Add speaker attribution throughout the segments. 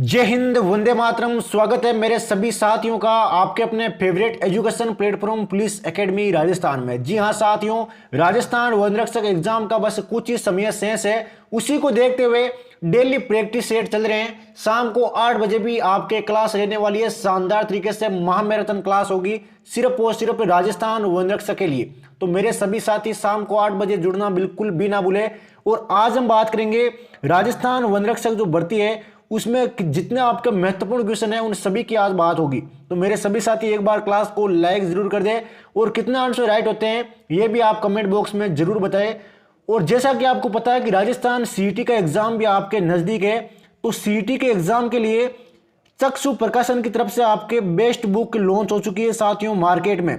Speaker 1: जय हिंद, वंदे मातरम। स्वागत है मेरे सभी साथियों का आपके अपने favourite education platform police academy Rajasthan में। जी हां साथियों, राजस्थान वन रक्षक एग्जाम का बस कुछ ही समय शेष है। उसी को देखते हुए डेली प्रैक्टिस सेट चल रहे हैं। शाम को 8 बजे भी आपके क्लास रहने वाली है। शानदार तरीके से महामैराथन क्लास होगी सिर्फ और सिर्फ राजस्थान वन रक्षक के लिए। तो मेरे सभी साथी शाम को 8 बजे जुड़ना बिल्कुल भी ना भूले। और आज हम बात करेंगे राजस्थान वन रक्षक जो भर्ती है उसमें जितने आपके महत्वपूर्ण क्वेश्चन है उन सभी की आज बात होगी। तो मेरे सभी साथी एक बार क्लास को लाइक जरूर कर दें और कितने आंसर राइट होते हैं ये भी आप कमेंट बॉक्स में जरूर बताएं। और जैसा कि आपको पता है कि राजस्थान सीईटी का एग्जाम भी आपके नजदीक है, तो सीईटी के एग्जाम के लिए चक्षु प्रकाशन की तरफ से आपके बेस्ट बुक लॉन्च हो चुकी है साथियों मार्केट में।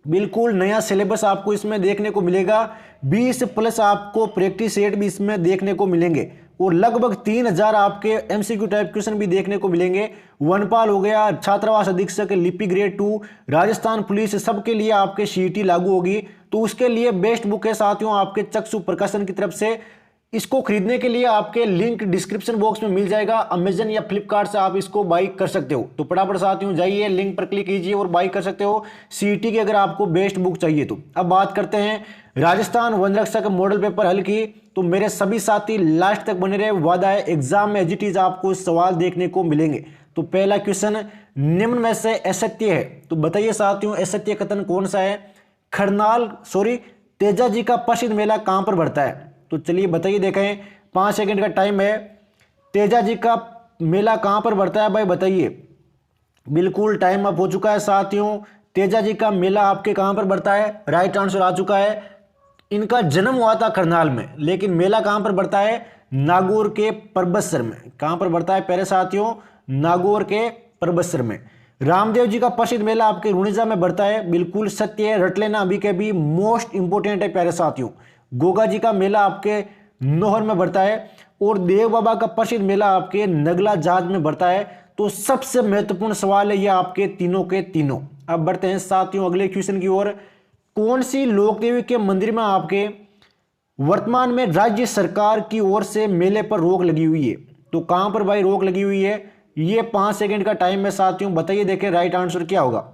Speaker 1: बिल्कुल नया सिलेबस आपको इसमें देखने को मिलेगा। 20+ आपको प्रैक्टिस सेट भी इसमें देखने को मिलेंगे और लगभग 3000 आपके एमसीक्यू टाइप क्वेश्चन भी देखने को मिलेंगे। वनपाल हो गया, छात्रावास अधीक्षक, लिपि ग्रेड 2, राजस्थान पुलिस, सबके लिए आपके सीईटी लागू होगी। तो उसके लिए बेस्ट बुक है साथियों आपके चक्षु प्रकाशन की तरफ से। इसको खरीदने के लिए आपके लिंक डिस्क्रिप्शन बॉक्स में मिल जाएगा। अमेजन या फ्लिपकार्ट से आप इसको बाई कर सकते हो। तो फटाफट साथियों जाइए, लिंक पर क्लिक कीजिए और बाई कर सकते हो सीईटी की अगर आपको बेस्ट बुक चाहिए तो। अब बात करते हैं राजस्थान वन रक्षक मॉडल पेपर हल की। तो मेरे सभी साथी लास्ट तक बने रहे, वादा है एग्जाम में एजिटीज आपको सवाल देखने को मिलेंगे। तो पहला क्वेश्चन, निम्न में से असत्य है। तो बताइए साथियों असत्य कथन कौन सा है। तेजा जी का प्रसिद्ध मेला कहां पर बढ़ता है। तो चलिए बताइए, देखें 5 सेकंड का टाइम है। तेजा जी का मेला कहां पर बढ़ता है भाई बताइए। बिल्कुल टाइम अप हो चुका है साथियों। तेजा जी का मेला आपके कहां पर बढ़ता है, राइट आंसर आ चुका है। इनका जन्म हुआ था करनाल में, लेकिन मेला कहां पर बढ़ता है, नागौर के परबतसर में। कहां पर बढ़ता है प्यारे साथियों, नागौर के परबतसर में। रामदेव जी का प्रसिद्ध मेला आपके रुणिजा में बढ़ता है, बिल्कुल सत्य है। रट लेना अभी के भी मोस्ट इंपोर्टेंट है प्यारे साथियों। गोगा जी का मेला आपके नोहर में बढ़ता है और देव बाबा का प्रसिद्ध मेला आपके नगला जाज में बढ़ता है। तो सबसे महत्वपूर्ण सवाल है ये आपके तीनों के तीनों। अब बढ़ते हैं साथियों अगले क्वेश्चन की ओर। कौन सी लोक देवी के मंदिर में आपके वर्तमान में राज्य सरकार की ओर से मेले पर रोक लगी हुई है। तो कहां पर भाई रोक लगी हुई है, ये 5 सेकंड का टाइम है साथियों। बताइए देखें राइट आंसर क्या होगा।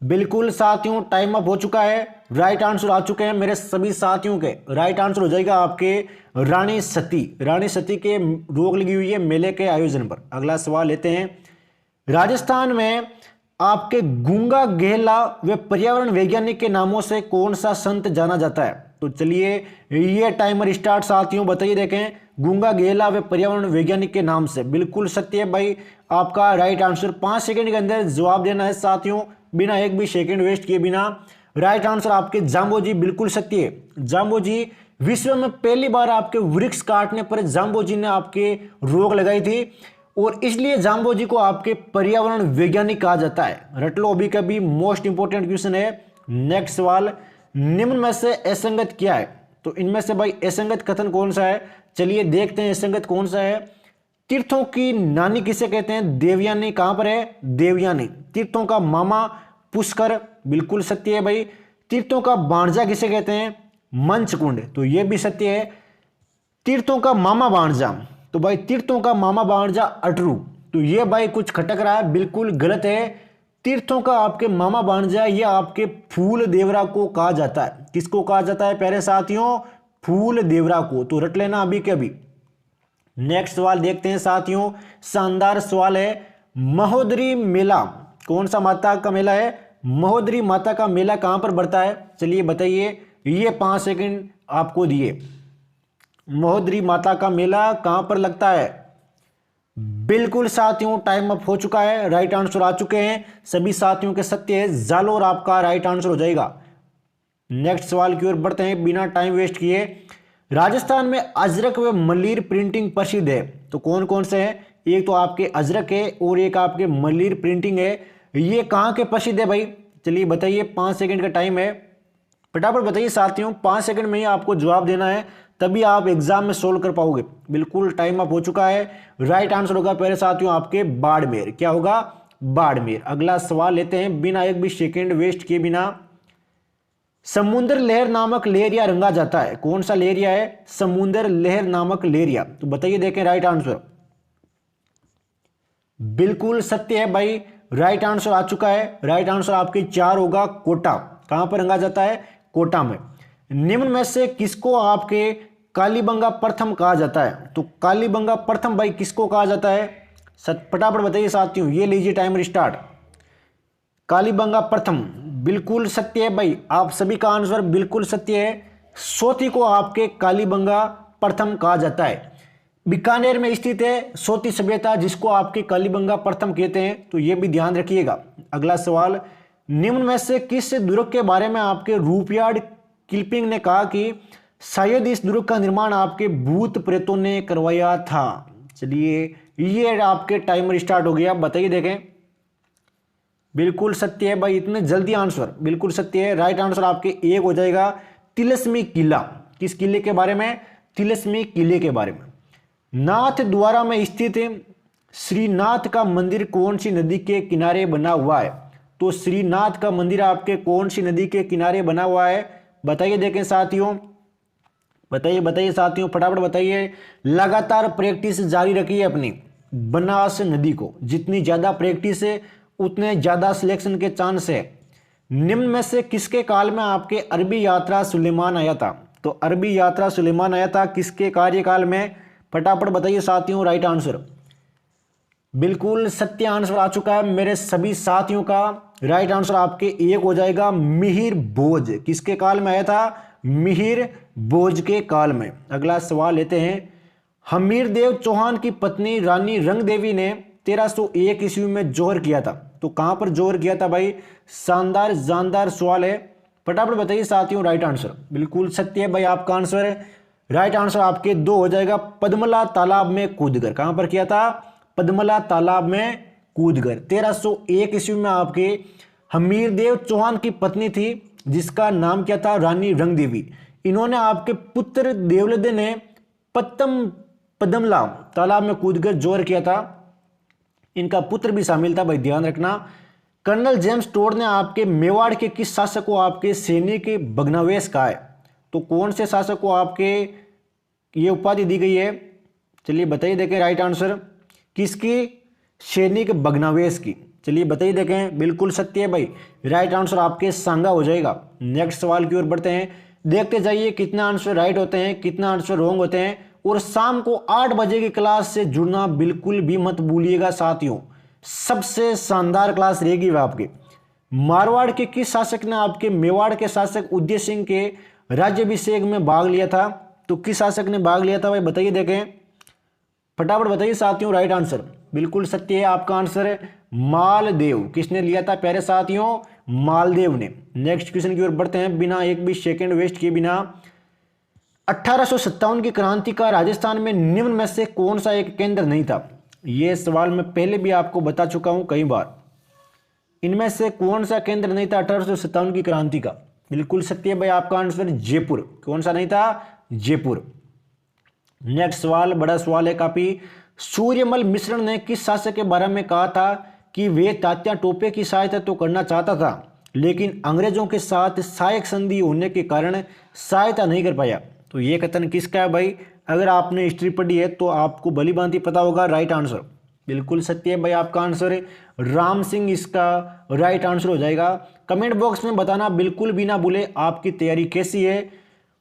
Speaker 1: बिल्कुल साथियों टाइम अप हो चुका है। राइट आंसर आ चुके हैं मेरे सभी साथियों के। राइट आंसर हो जाएगा आपके रानी सती के रोक लगी हुई है मेले के आयोजन पर। अगला सवाल लेते हैं। राजस्थान में आपके गूंगा गहला व पर्यावरण वैज्ञानिक के नामों से कौन सा संत जाना जाता है। तो चलिए ये टाइमर स्टार्ट साथियों। बताइए देखें गूंगा गहला व पर्यावरण वैज्ञानिक के नाम से। बिल्कुल सत्य है भाई आपका राइट आंसर। 5 सेकंड के अंदर जवाब देना है साथियों, बिना एक भी सेकंड वेस्ट किए बिना। राइट आंसर आपके जाम्बोजी, बिल्कुल सत्य है। जाम्बोजी विश्व में पहली बार आपके वृक्ष काटने पर जाम्बोजी ने आपके रोक लगाई थी और इसलिए जाम्बोजी को आपके पर्यावरण वैज्ञानिक कहा जाता है। रट लो अभी का भी मोस्ट इंपोर्टेंट क्वेश्चन है। नेक्स्ट सवाल, निम्न में से असंगत क्या है। तो इनमें से भाई असंगत कथन कौन सा है, चलिए देखते हैं असंगत कौन सा है। तीर्थों की नानी किसे कहते हैं, देवयानी। कहां पर है, देवयानी। तीर्थों का मामा पुष्कर, बिल्कुल सत्य है भाई। तीर्थों का बाणजा किसे कहते हैं, मंचकुंड। तो यह भी सत्य है। तीर्थों का मामा बाणजा, तो भाई तीर्थों का मामा बाणजा अटरू। तो ये भाई कुछ खटक रहा है, बिल्कुल गलत है। तीर्थों का आपके मामा बाणजा ये आपके फूल देवरा को कहा जाता है। किसको कहा जाता है प्यारे साथियों, फूल देवरा को। तो रट लेना अभी के अभी। नेक्स्ट सवाल देखते हैं साथियों, शानदार सवाल है। महोदरी मेला कौन सा माता का मेला है, महोदरी माता का मेला कहां पर बढ़ता है। चलिए बताइए, ये 5 सेकंड आपको दिए। महोदरी माता का मेला कहां पर लगता है। बिल्कुल साथियों टाइम अप हो चुका है। राइट आंसर आ चुके हैं सभी साथियों के सत्य है। जालोर आपका राइट आंसर हो जाएगा। नेक्स्ट सवाल की ओर बढ़ते हैं बिना टाइम वेस्ट किए। राजस्थान में अजरक व मलीर प्रिंटिंग प्रसिद्ध है। तो कौन कौन से हैं, एक तो आपके अजरक है और एक आपके मलीर प्रिंटिंग है। ये कहां के प्रसिद्ध है भाई, चलिए बताइए। 5 सेकंड का टाइम है, फटाफट बताइए साथियों। 5 सेकंड में ही आपको जवाब देना है, तभी आप एग्जाम में सोल्व कर पाओगे। बिल्कुल टाइम अप हो चुका है। राइट आंसर होगा पहले साथियों आपके बाड़मेर। क्या होगा, बाड़मेर। अगला सवाल लेते हैं बिना एक भी सेकंड वेस्ट किए बिना। समुद्र लहर नामक लहरिया रंगा जाता है, कौन सा लहरिया है? समुद्र लहर नामक लहरिया। तो बताइए, देखें राइट आंसर। बिल्कुल सत्य है भाई, राइट आंसर आ चुका है। राइट आंसर आपके 4 होगा, कोटा। कहां पर रंगा जाता है? कोटा में। निम्न में से किसको आपके कालीबंगा प्रथम कहा जाता है? तो कालीबंगा प्रथम भाई किसको कहा जाता है? फटाफट बताइए साथियों, ये लीजिए टाइमर स्टार्ट। कालीबंगा प्रथम बिल्कुल सत्य है भाई, आप सभी का आंसर बिल्कुल सत्य है। सोती को आपके कालीबंगा प्रथम कहा जाता है। बीकानेर में स्थित है सोती सभ्यता, जिसको आपके कालीबंगा प्रथम कहते हैं, तो यह भी ध्यान रखिएगा। अगला सवाल, निम्न में से किस दुर्ग के बारे में आपके रूपयार्ड किपलिंग ने कहा कि शायद इस दुर्ग का निर्माण आपके भूत प्रेतों ने करवाया था? चलिए, ये आपके टाइमर स्टार्ट हो गया, बताइए देखें। बिल्कुल सत्य है भाई, इतने जल्दी आंसर बिल्कुल सत्य है। राइट आंसर आपके 1 हो जाएगा। तिलस्मी किला, किस किले के बारे में? तिलस्मी किले के बारे में। नाथ द्वारा में स्थित श्रीनाथ का मंदिर कौन सी नदी के किनारे बना हुआ है? तो श्रीनाथ का मंदिर आपके कौन सी नदी के किनारे बना हुआ है? बताइए देखें साथियों, बताइए साथियों, फटाफट बताइए। लगातार प्रैक्टिस जारी रखिए अपनी बनास नदी को, जितनी ज्यादा प्रैक्टिस है उतने ज्यादा सिलेक्शन के चांस है। निम्न में से किसके काल में आपके अरबी यात्रा सुलेमान आया था? तो अरबी यात्रा सुलेमान आया था किसके कार्यकाल में? फटाफट बताइए साथियों, राइट आंसर। बिल्कुल सत्य आंसर आ चुका है मेरे सभी साथियों का। राइट आंसर आपके 1 हो जाएगा। मिहिर भोज किसके काल में आया था? मिहिर भोज के काल में। अगला सवाल लेते हैं। हमीरदेव चौहान की पत्नी रानी रंगदेवी ने 1301 ईस्वी में जोहर किया था, तो कहां पर जोहर किया था भाई? शानदार जानदार सवाल है, फटाफट बताइए साथियों। राइट आंसर बिल्कुल सत्य है भाई, आपका आंसर है। राइट आंसर आपके 2 हो जाएगा। पद्मला तालाब में कूदकर, कहां पर किया था? पद्मला तालाब में कूदकर। 1301 ईस्वी में आपके हमीरदेव चौहान की पत्नी थी, जिसका नाम क्या था? रानी रंगदेवी। इन्होंने आपके पुत्र देवलदे ने पद्मला तालाब में कूदकर जोहर किया था। इनका पुत्र भी शामिल था भाई, ध्यान रखना। कर्नल जेम्स टोड ने आपके मेवाड़ के किस शासक को आपके सैनिक भग्नावेश कहा है? तो कौन से शासक को आपके ये उपाधि दी गई है? चलिए बताइए देखें राइट आंसर। किसकी? सैनिक भग्नावेश की। चलिए बताइए देखें, बिल्कुल सत्य है भाई, राइट आंसर आपके सांगा हो जाएगा। नेक्स्ट सवाल की ओर बढ़ते हैं, देखते जाइए कितने आंसर राइट होते हैं, कितना आंसर रॉन्ग होते हैं। और शाम को 8 बजे की क्लास से जुड़ना बिल्कुल भी मत भूलिएगा साथियों, सबसे शानदार क्लास रहेगी वह आपके। मारवाड़ के किस शासक ने आपके मेवाड़ के शासक उदय सिंह के राज्याभिषेक में भाग लिया था? तो किस शासक ने भाग लिया था भाई, बताइए देखें, फटाफट बताइए साथियों। राइट आंसर बिल्कुल सत्य है, आपका आंसर है मालदेव। किसने लिया था प्यारे साथियों? मालदेव ने। नेक्स्ट क्वेश्चन की ओर बढ़ते हैं बिना एक भी सेकंड वेस्ट किए बिना। 1857 की क्रांति का राजस्थान में निम्न में से कौन सा एक केंद्र नहीं था? यह सवाल मैं पहले भी आपको बता चुका हूं कई बार। इनमें से कौन सा केंद्र नहीं था 1857 की क्रांति का? बिल्कुल सत्य है भाई, आपका आंसर जयपुर। कौन सा नहीं था? जयपुर। नेक्स्ट सवाल बड़ा सवाल है काफी। सूर्यमल मिश्र ने किस शासक के बारे में कहा था कि वे तात्या टोपे की सहायता तो करना चाहता था, लेकिन अंग्रेजों के साथ सहायक संधि होने के कारण सहायता नहीं कर पाया? तो ये कथन किसका है भाई? अगर आपने हिस्ट्री पढ़ी है तो आपको भली भांति पता होगा। राइट आंसर बिल्कुल सत्य है भाई, आपका आंसर है राम सिंह, इसका राइट आंसर हो जाएगा। कमेंट बॉक्स में बताना बिल्कुल भी ना भूले आपकी तैयारी कैसी है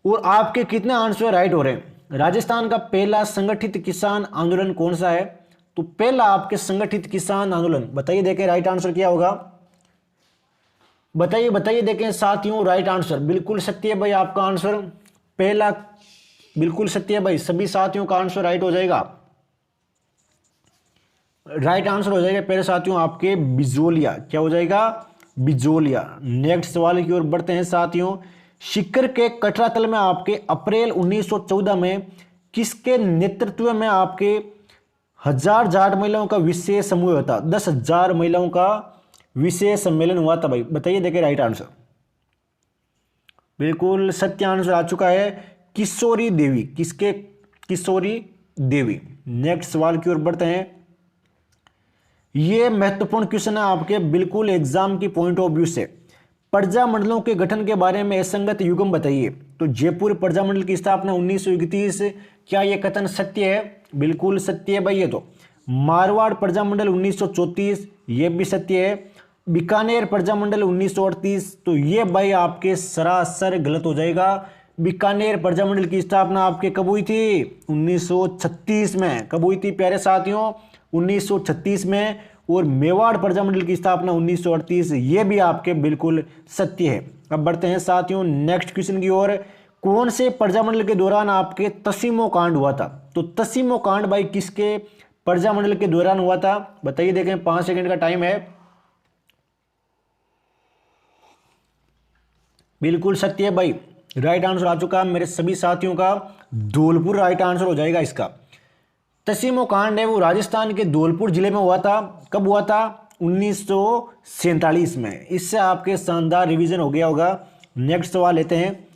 Speaker 1: और आपके कितने आंसर राइट हो रहे हैं। राजस्थान का पहला संगठित किसान आंदोलन कौन सा है? तो पहला आपके संगठित किसान आंदोलन, बताइए देखें राइट आंसर क्या होगा? बताइए देखें साथियों, राइट आंसर बिल्कुल सत्य है भाई, आपका आंसर पहला बिल्कुल सत्य है भाई, सभी साथियों का आंसर राइट हो जाएगा। राइट आंसर हो जाएगा पहले साथियों आपके बिजोलिया। क्या हो जाएगा? बिजोलिया। नेक्स्ट सवाल की ओर बढ़ते हैं साथियों। सीकर के कटरा तल में आपके अप्रैल 1914 में किसके नेतृत्व में आपके 1000 जाट महिलाओं का विशेष समूह हुआ था? 10,000 महिलाओं का विशेष सम्मेलन हुआ था भाई, बताइए देखिए राइट आंसर। बिल्कुल सत्य आंसर आ चुका है किशोरी देवी। किसके? किशोरी देवी। नेक्स्ट सवाल की ओर बढ़ते हैं। यह महत्वपूर्ण क्वेश्चन है आपके बिल्कुल एग्जाम की पॉइंट ऑफ व्यू से। प्रजा मंडलों के गठन के बारे में असंगत युग्म बताइए। तो जयपुर प्रजा मंडल की स्थापना 1931, क्या यह कथन सत्य है? बिल्कुल सत्य है भाई ये तो। मारवाड़ प्रजा मंडल 1934, ये भी सत्य है। बीकानेर प्रजा मंडल 1938, तो ये भाई आपके सरासर गलत हो जाएगा। बीकानेर प्रजा मंडल की स्थापना आपके कब हुई थी? 1936 में। कब हुई थी प्यारे साथियों? 1936 में। और मेवाड़ प्रजा मंडल की स्थापना 1938, ये भी आपके बिल्कुल सत्य है। अब बढ़ते हैं साथियों नेक्स्ट क्वेश्चन की ओर। कौन से प्रजा मंडल के दौरान आपके तसीमो कांड हुआ था? तो तसीमो कांड भाई किसके प्रजा मंडल के दौरान हुआ था? बताइए, देखें 5 सेकंड का टाइम है। बिल्कुल सत्य है भाई, राइट आंसर आ चुका है मेरे सभी साथियों का। धौलपुर राइट आंसर हो जाएगा इसका। तसीमो कांड है वो राजस्थान के धौलपुर जिले में हुआ था। कब हुआ था? 1947 में। इससे आपके शानदार रिवीजन हो गया होगा। नेक्स्ट सवाल लेते हैं।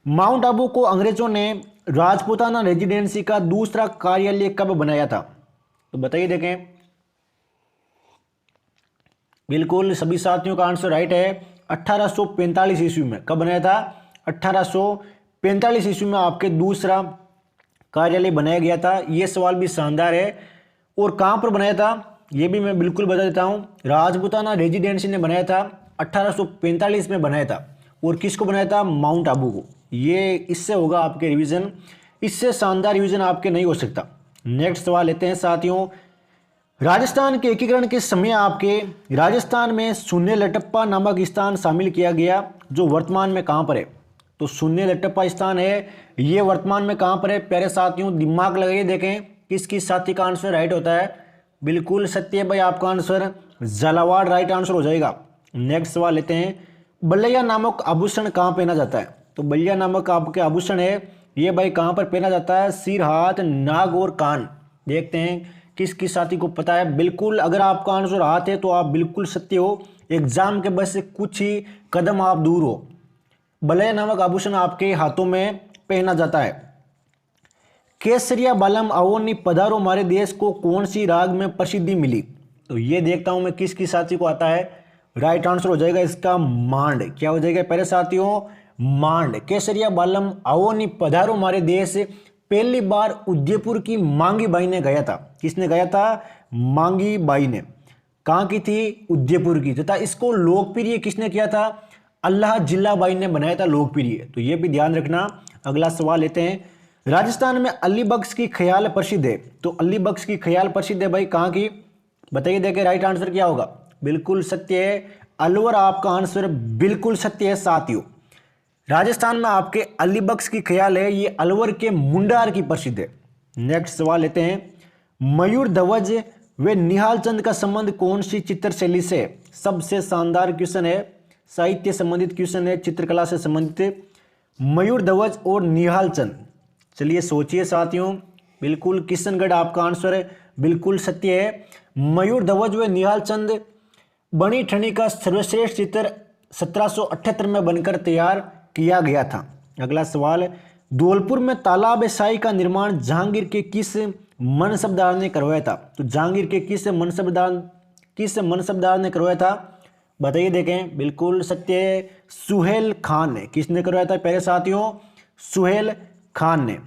Speaker 1: माउंट आबू को अंग्रेजों ने राजपूताना रेजिडेंसी का दूसरा कार्यालय कब बनाया था? तो बताइए, देखें। बिल्कुल सभी साथियों का आंसर राइट है, 1845 ईस्वी में। कब बनाया था? 1845 ईस्वी में आपके दूसरा कार्यालय बनाया गया था। यह सवाल भी शानदार है। और कहां पर बनाया था यह भी मैं बिल्कुल बता देता हूं। राजपूताना रेजिडेंसी ने बनाया था, 1845 में बनाया था। और किसको बनाया था? माउंट आबू को। ये इससे होगा आपके रिवीजन, इससे शानदार रिवीजन आपके नहीं हो सकता। नेक्स्ट सवाल लेते हैं साथियों। राजस्थान के एकीकरण के समय आपके राजस्थान में शून्य लटप्पा नामक स्थान शामिल किया गया, जो वर्तमान में कहां पर है? तो शून्य लटप्पा स्थान है, ये वर्तमान में कहां पर है? प्यारे साथियों दिमाग लगाइए, देखें किस किस साथी का आंसर राइट होता है। बिल्कुल सत्य है भाई, आपका आंसर झालावाड़ राइट आंसर हो जाएगा। नेक्स्ट सवाल लेते हैं। बल्लैया नामक आभूषण कहां पहना जाता है? तो बल्लैया नामक आपके आभूषण है, ये भाई कहां पर पहना जाता है? सिर, हाथ, नाक और कान। देखते हैं किस किस साथी को पता है। बिल्कुल अगर आपका आंसर हाथ है तो आप बिल्कुल सत्य हो, एग्जाम के बस कुछ ही कदम आप दूर हो। बल्लैया नामक आभूषण आपके हाथों में पहना जाता है। केसरिया बालम आवोनी पधारो हमारे देश को कौन सी राग में प्रसिद्धि मिली? तो ये देखता हूं मैं किस किस साथी को आता है। राइट आंसर हो जाएगा इसका मांड। क्या हो जाएगा पहले साथियों? मांड। केसरिया बालम आवोनी पधारो हमारे देश पहली बार उदयपुर की मांगी बाई ने गाया था। किसने गाया था? मांगी बाई ने। कहां की थी? उदयपुर की। तथा इसको लोकप्रिय किसने किया था? अल्लाह जिल्ला बाई ने बनाया था लोकप्रिय। तो ये भी ध्यान रखना। अगला सवाल लेते हैं। राजस्थान में अली बख्श की ख्याल प्रसिद्ध है। तो अली बख्श की ख्याल प्रसिद्ध है भाई कहां की? बताइए, देखे राइट आंसर क्या होगा। बिल्कुल सत्य है, अलवर आपका आंसर बिल्कुल सत्य है साथियों। राजस्थान में आपके अली बख्श की ख्याल है, ये अलवर के मुंडार की प्रसिद्ध है। नेक्स्ट सवाल लेते हैं। मयूर ध्वज व निहाल चंद का संबंध कौन सी चित्र शैली से? सबसे शानदार क्वेश्चन है, साहित्य संबंधित क्वेश्चन है, चित्रकला से संबंधित। मयूर ध्वज और निहाल चंद, चलिए सोचिए साथियों। बिल्कुल किशनगढ़ आपका आंसर है, बिल्कुल सत्य है। मयूर ध्वज व निहाल चंद बनी ठनी का सर्वश्रेष्ठ चित्र 1778 में बनकर तैयार किया गया था। अगला सवाल। धौलपुर में तालाब शाही का निर्माण जहांगीर के किस मनसबदार ने करवाया था? तो जहांगीर के किस मनसबदार ने करवाया था? बताइए, देखें। बिल्कुल सत्य है, सुहेल खान ने। किसने करवाया था पहले साथियों? सुहेल खान ने।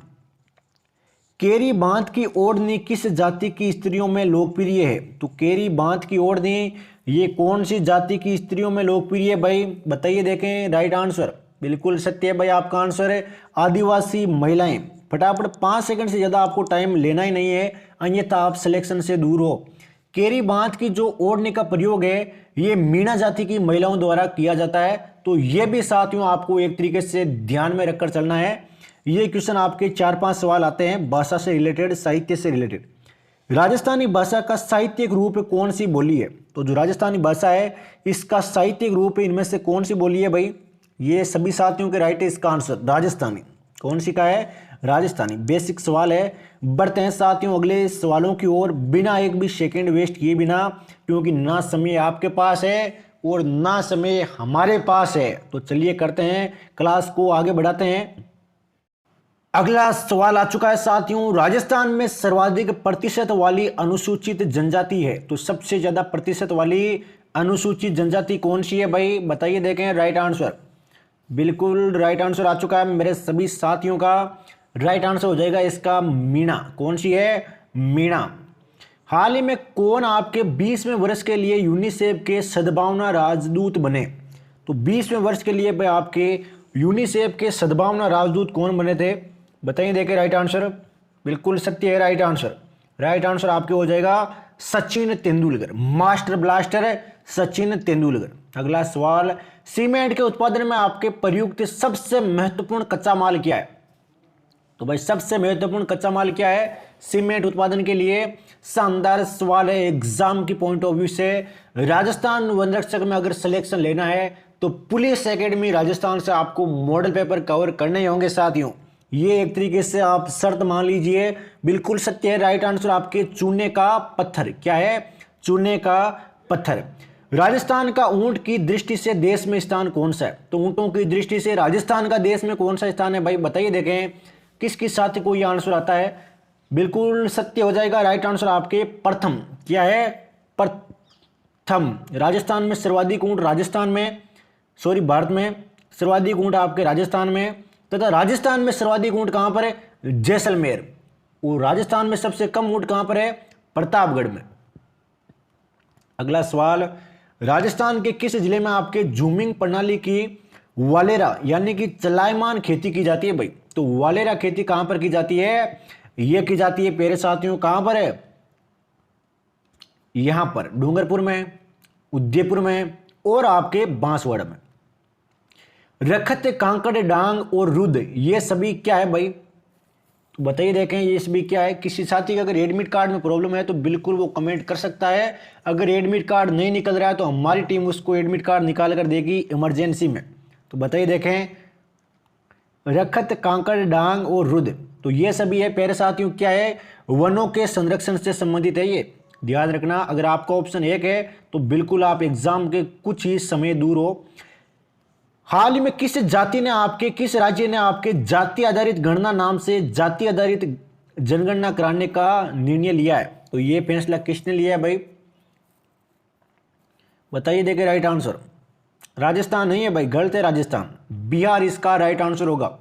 Speaker 1: केरी बांध की ओढ़नी किस जाति की स्त्रियों में लोकप्रिय है? तो केरी बांध की ओढ़नी ये कौन सी जाति की स्त्रियों में लोकप्रिय है भाई? बताइए, देखें राइट आंसर। बिल्कुल सत्य है भाई, आपका आंसर है आदिवासी महिलाएं। फटाफट 5 सेकंड से ज्यादा आपको टाइम लेना ही नहीं है, अन्यथा आप सिलेक्शन से दूर हो। केरी बांध की जो ओढ़नी का प्रयोग है ये मीणा जाति की महिलाओं द्वारा किया जाता है। तो ये भी साथियों आपको एक तरीके से ध्यान में रखकर चलना है। ये क्वेश्चन आपके 4-5 सवाल आते हैं भाषा से रिलेटेड, साहित्य से रिलेटेड। राजस्थानी भाषा का साहित्यिक रूप कौन सी बोली है? तो जो राजस्थानी भाषा है इसका साहित्यिक रूप इनमें से कौन सी बोली है भाई? ये सभी साथियों के राइट है इसका आंसर राजस्थानी। कौन सी का है? राजस्थानी। बेसिक सवाल है। बढ़ते हैं साथियों अगले सवालों की ओर, बिना एक भी सेकंड वेस्ट किए बिना, क्योंकि ना समय आपके पास है और ना समय हमारे पास है। तो चलिए करते हैं, क्लास को आगे बढ़ाते हैं। अगला सवाल आ चुका है साथियों। राजस्थान में सर्वाधिक प्रतिशत वाली अनुसूचित जनजाति है। तो सबसे ज्यादा प्रतिशत वाली अनुसूचित जनजाति कौन सी है भाई, बताइए, देखें राइट आंसर। बिल्कुल राइट आंसर आ चुका है मेरे सभी साथियों का। राइट आंसर हो जाएगा इसका मीणा। कौन सी है, मीणा। हाल ही में कौन आपके 20वें वर्ष के लिए यूनिसेफ के सद्भावना राजदूत बने? तो 20वें वर्ष के लिए भाई आपके यूनिसेफ के सद्भावना राजदूत कौन बने थे, बताइए, देखें राइट आंसर। बिल्कुल सत्य है राइट आंसर। राइट आंसर आपके हो जाएगा सचिन तेंदुलकर, मास्टर ब्लास्टर है सचिन तेंदुलकर। अगला सवाल, सीमेंट के उत्पादन में आपके प्रयुक्त सबसे महत्वपूर्ण कच्चा माल क्या है? तो भाई सबसे महत्वपूर्ण कच्चा माल क्या है सीमेंट उत्पादन के लिए? शानदार सवाल है एग्जाम की पॉइंट ऑफ व्यू से। राजस्थान वन रक्षक में अगर सिलेक्शन लेना है तो पुलिस एकेडमी राजस्थान से आपको मॉडल पेपर कवर करने ही होंगे साथियों। ये एक तरीके से आप शर्त मान लीजिए। बिल्कुल सत्य है राइट आंसर आपके चूने का पत्थर। क्या है, चूने का पत्थर। राजस्थान का ऊंट की दृष्टि से देश में स्थान कौन सा है? तो ऊंटों की दृष्टि से राजस्थान का देश में कौन सा स्थान है भाई, बताइए, देखें किस किस साथी को यह आंसर आता है। बिल्कुल सत्य हो जाएगा राइट आंसर आपके प्रथम। क्या है, प्रथम। राजस्थान में सर्वाधिक ऊंट राजस्थान में, सॉरी भारत में सर्वाधिक ऊंट आपके राजस्थान में, तथा राजस्थान में सर्वाधिक ऊंट कहां पर है, जैसलमेर। और राजस्थान में सबसे कम ऊंट कहां पर है, प्रतापगढ़ में। अगला सवाल, राजस्थान के किस जिले में आपके जूमिंग प्रणाली की वालेरा यानी कि चलायमान खेती की जाती है भाई? तो वालेरा खेती कहां पर की जाती है? यह की जाती है प्यारे साथियों कहां पर है, यहां पर डूंगरपुर में, उदयपुर में और आपके बांसवाड़ा में। रखत, कांकड़, डांग और रुद्र ये सभी क्या है भाई, तो बताइए, देखें ये सभी क्या है। किसी साथी का अगर एडमिट कार्ड में प्रॉब्लम है तो बिल्कुल वो कमेंट कर सकता है। अगर एडमिट कार्ड नहीं निकल रहा है तो हमारी टीम उसको एडमिट कार्ड निकाल कर देगी इमरजेंसी में। तो बताइए, देखें रखत, कांकड़, डांग और रुद्र तो ये सभी है प्यारे साथियों क्या है, वनों के संरक्षण से संबंधित है। ये ध्यान रखना, अगर आपका ऑप्शन 1 है तो बिल्कुल आप एग्जाम के कुछ ही समय दूर हो। हाल ही में किस राज्य ने आपके जाति आधारित गणना नाम से जाति आधारित जनगणना कराने का निर्णय लिया है? तो ये फैसला किसने लिया है भाई, बताइए, देखिए राइट आंसर। राजस्थान नहीं है भाई, गलत है राजस्थान, बिहार इसका राइट आंसर होगा।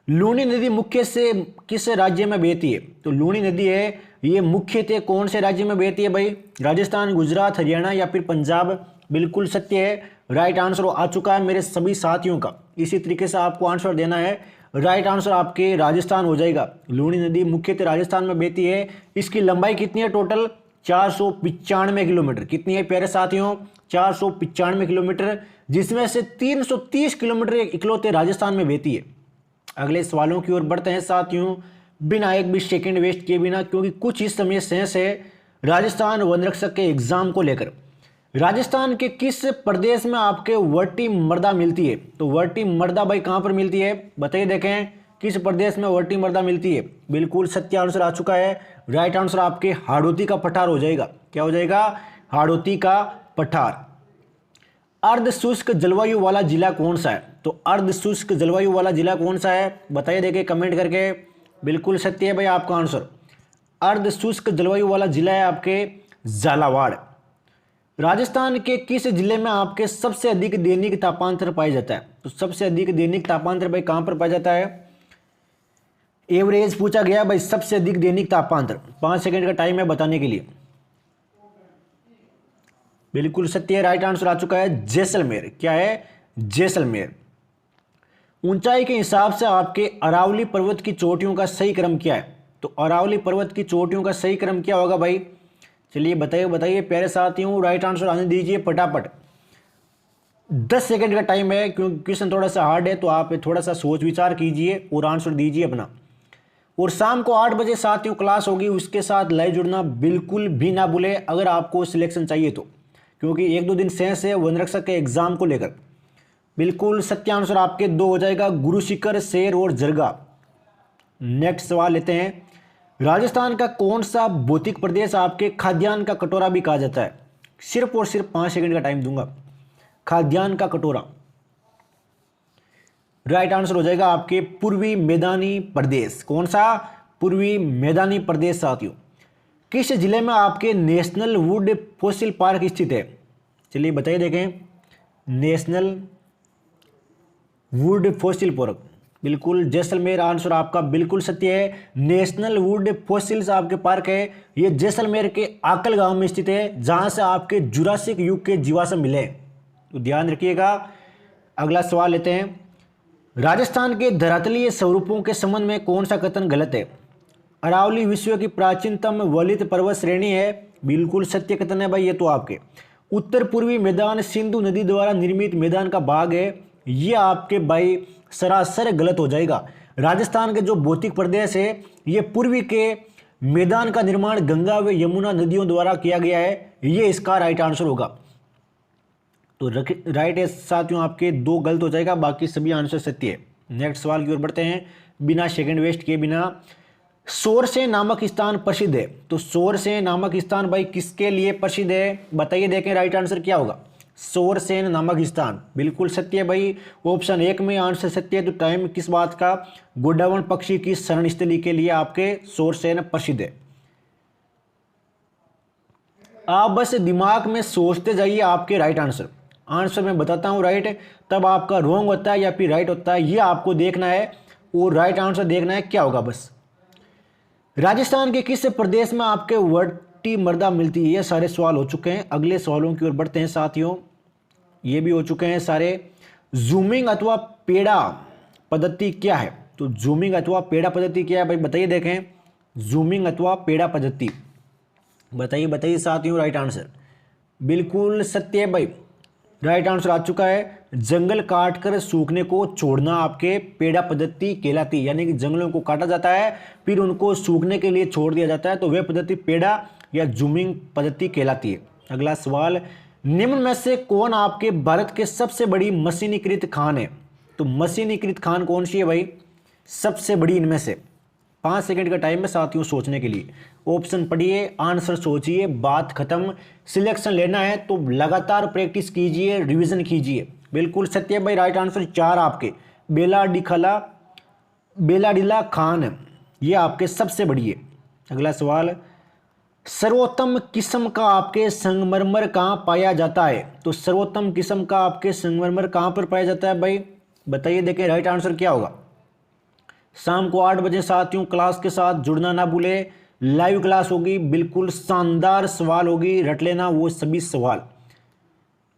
Speaker 1: लूनी नदी मुख्य से किस राज्य में बहती है? तो लूनी नदी है ये मुख्यतः कौन से राज्य में बहती है भाई, राजस्थान, गुजरात, हरियाणा या फिर पंजाब? बिल्कुल सत्य है राइट आंसर आ चुका है मेरे सभी साथियों का। इसी तरीके से आपको आंसर देना है। राइट आंसर आपके राजस्थान हो जाएगा। लूनी नदी मुख्यतः राजस्थान में बहती है। इसकी लंबाई कितनी है टोटल, 495 किलोमीटर। कितनी है प्यारे साथियों, 495 किलोमीटर, जिसमें से 330 किलोमीटर इकलौते राजस्थान में बहती है। अगले सवालों की ओर बढ़ते हैं साथियों, बिना एक भी सेकंड वेस्ट किए बिना, क्योंकि कुछ ही समय शेष है राजस्थान वन रक्षक के एग्जाम को लेकर। राजस्थान के किस प्रदेश में आपके वर्टी मृदा मिलती है? तो वर्टी मृदा भाई कहां पर मिलती है, बताइए, देखें किस प्रदेश में वर्टी मृदा मिलती है? बिल्कुल सत्य आंसर आ चुका है। राइट आंसर आपके हाड़ौती का पठार हो जाएगा। क्या हो जाएगा, हाड़ौती का पठार। अर्ध शुष्क जलवायु वाला जिला कौन सा है? तो अर्ध शुष्क जलवायु वाला जिला कौन सा है, बताइए, देखिए कमेंट करके। बिल्कुल सत्य है भाई आपका आंसर। अर्ध शुष्क जलवायु वाला जिला है आपके झालावाड़। राजस्थान के किस जिले में आपके सबसे अधिक दैनिक तापांतर पाया जाता है? तो सबसे अधिक दैनिक तापांतर भाई कहां पर पाया जाता है? एवरेज पूछा गया भाई, सबसे अधिक दैनिक तापांतर। 5 सेकंड का टाइम है बताने के लिए। बिल्कुल सत्य है राइट आंसर आ चुका है जैसलमेर। क्या है, जैसलमेर। ऊंचाई के हिसाब से आपके अरावली पर्वत की चोटियों का सही क्रम क्या है? तो अरावली पर्वत की चोटियों का सही क्रम क्या होगा भाई, चलिए बताइए प्यारे साथियों, राइट आंसर आने दीजिए फटाफट। 10 सेकंड का टाइम है, क्योंकि क्वेश्चन थोड़ा सा हार्ड है तो आप थोड़ा सा सोच विचार कीजिए और आंसर दीजिए अपना। और शाम को 8 बजे साथियों क्लास होगी, उसके साथ लाइव जुड़ना बिल्कुल भी ना भूले अगर आपको सिलेक्शन चाहिए तो, क्योंकि 1-2 दिन शेष है वन रक्षक के एग्जाम को लेकर। बिल्कुल सत्य आंसर आपके 2 हो जाएगा, गुरु शिखर, शेर और जरगा। नेक्स्ट सवाल लेते हैं, राजस्थान का कौन सा भौतिक प्रदेश आपके खाद्यान्न का कटोरा भी कहा जाता है? सिर्फ और सिर्फ 5 सेकंड का टाइम दूंगा। खाद्यान्न का कटोरा, राइट आंसर हो जाएगा आपके पूर्वी मैदानी प्रदेश। कौन सा, पूर्वी मैदानी प्रदेश साथियों। किस जिले में आपके नेशनल वुड फॉसिल पार्क स्थित है? चलिए बताइए, देखें नेशनल वुड फॉसिल पार्क, बिल्कुल जैसलमेर आंसर आपका बिल्कुल सत्य है। नेशनल वुड फॉसिल्स आपके पार्क है, ये जैसलमेर के आकल गांव में स्थित है, जहां से आपके जुरासिक युग के जीवाश्म मिले, तो ध्यान रखिएगा। अगला सवाल लेते हैं, राजस्थान के धरातलीय स्वरूपों के संबंध में कौन सा कथन गलत है? अरावली विश्व की प्राचीनतम वलित पर्वत श्रेणी है, बिल्कुल सत्य कथन है भाई ये तो आपके। उत्तर पूर्वी मैदान सिंधु नदी द्वारा निर्मित मैदान का भाग है, ये आपके भाई सरासर गलत हो जाएगा। राजस्थान के जो भौतिक प्रदेश है ये पूर्वी के मैदान का निर्माण गंगा व यमुना नदियों द्वारा किया गया है, ये इसका राइट आंसर होगा। तो राइट है साथियों, आपके 2 गलत हो जाएगा, बाकी सभी आंसर सत्य है। नेक्स्ट सवाल की ओर बढ़ते हैं बिना सेकंड वेस्ट किए बिना। सोरसेन नामक स्थान प्रसिद्ध है, तो सोरसेन नामक स्थान भाई किसके लिए प्रसिद्ध है बताइए, देखें राइट आंसर क्या होगा। सोरसेन नामक स्थान बिल्कुल सत्य है भाई, ऑप्शन 1 में आंसर सत्य है। तो टाइम किस बात का? गोडावण पक्षी की शरण स्थली के लिए आपके सोरसेन प्रसिद्ध है। आप बस दिमाग में सोचते जाइए आपके राइट आंसर, आंसर मैं बताता हूं राइट, तब आपका रॉन्ग होता है या फिर राइट होता है ये आपको देखना है, और राइट आंसर देखना है क्या होगा बस। राजस्थान के किस प्रदेश में आपके वट्टी मृदा मिलती है? ये सारे सवाल हो चुके हैं, अगले सवालों की ओर बढ़ते हैं साथियों, ये भी हो चुके हैं सारे। जूमिंग अथवा पेड़ा पद्धति क्या है? तो जूमिंग अथवा पेड़ा पद्धति क्या है भाई बताइए, देखें जूमिंग अथवा पेड़ा पद्धति बताइए बताइए साथियों, राइट आंसर बिल्कुल सत्य है भाई, राइट आंसर आ चुका है। जंगल काटकर सूखने को छोड़ना आपके पेड़ा पद्धति कहलाती है, यानी कि जंगलों को काटा जाता है फिर उनको सूखने के लिए छोड़ दिया जाता है, तो वह पद्धति पेड़ा या जूमिंग पद्धति कहलाती है। अगला सवाल, निम्न में से कौन आपके भारत के सबसे बड़ी मशीनीकृत खान है? तो मशीनीकृत खान कौन सी है भाई सबसे बड़ी इनमें से? 5 सेकंड का टाइम है साथियों सोचने के लिए, ऑप्शन पढ़िए, आंसर सोचिए, बात खत्म। सिलेक्शन लेना है तो लगातार प्रैक्टिस कीजिए, रिवीजन कीजिए। बिल्कुल सत्य भाई, राइट आंसर 4 आपके। बेलाडिला खान ये आपके सबसे बड़ी है। अगला सवाल, सर्वोत्तम किस्म का आपके संगमरमर कहाँ पाया जाता है? तो सर्वोत्तम किस्म का आपके संगमरमर कहाँ पर पाया जाता है भाई बताइए, देखें राइट आंसर क्या होगा। शाम को 8 बजे साथियों क्लास के साथ जुड़ना ना भूले, लाइव क्लास होगी, बिल्कुल शानदार सवाल होगी, रट लेना वो सभी सवाल।